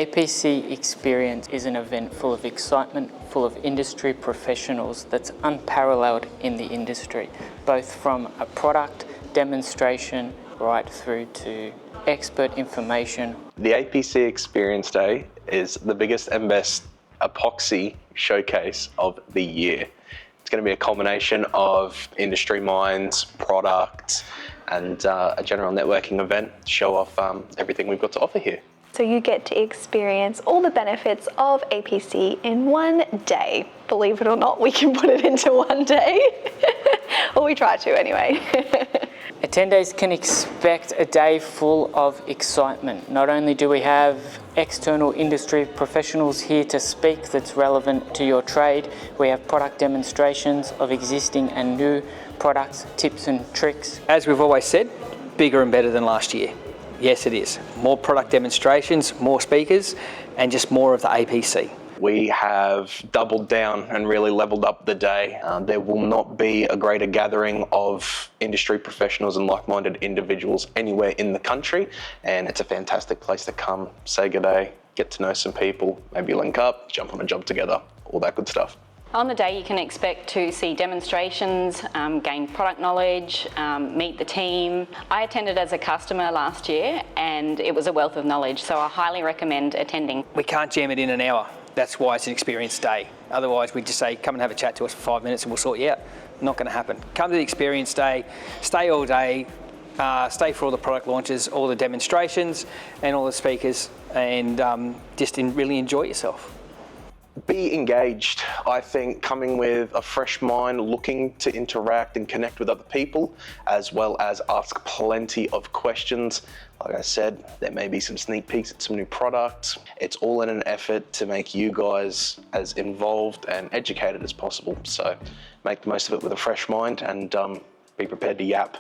APC Experience is an event full of excitement, full of industry professionals that's unparalleled in the industry, both from a product demonstration right through to expert information. The APC Experience Day is the biggest and best epoxy showcase of the year. It's going to be a combination of industry minds, products, and a general networking event to show off everything we've got to offer here. So you get to experience all the benefits of APC in one day. Believe it or not, we can put it into one day. Or we try to anyway. Attendees can expect a day full of excitement. Not only do we have external industry professionals here to speak that's relevant to your trade, we have product demonstrations of existing and new products, tips and tricks. As we've always said, bigger and better than last year. Yes, it is. More product demonstrations, more speakers, and just more of the APC. We have doubled down and really leveled up the day. There will not be a greater gathering of industry professionals and like-minded individuals anywhere in the country, and it's a fantastic place to come, say good day, get to know some people, maybe link up, jump on a job together, all that good stuff. On the day you can expect to see demonstrations, gain product knowledge, meet the team. I attended as a customer last year and it was a wealth of knowledge, so I highly recommend attending. We can't jam it in an hour. That's why it's an experience day. Otherwise we'd just say, come and have a chat to us for 5 minutes and we'll sort you out. Not going to happen. Come to the experience day, stay all day, stay for all the product launches, all the demonstrations and all the speakers, and just really enjoy yourself. Be engaged. I think coming with a fresh mind, looking to interact and connect with other people, as well as ask plenty of questions. Like I said, there may be some sneak peeks at some new products. It's all in an effort to make you guys as involved and educated as possible. So make the most of it with a fresh mind and be prepared to yap.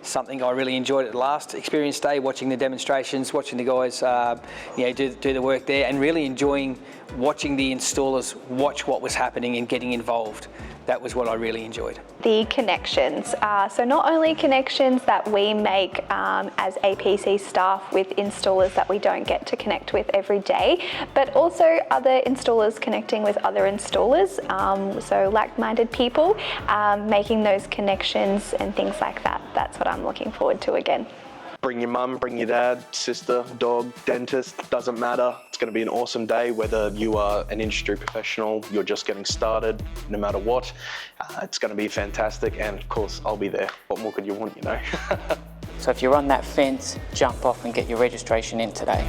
Something I really enjoyed at the last experience day, watching the demonstrations, watching the guys do the work there, and really enjoying watching the installers watch what was happening and getting involved. That was what I really enjoyed. The connections. So not only connections that we make as APC staff with installers that we don't get to connect with every day, but also other installers connecting with other installers, so like-minded people, making those connections and things like that. That's what I'm looking forward to again. Bring your mum, bring your dad, sister, dog, dentist, doesn't matter. It's going to be an awesome day, whether you are an industry professional, you're just getting started, no matter what. It's going to be fantastic, and of course, I'll be there. What more could you want, you know? So if you're on that fence, jump off and get your registration in today.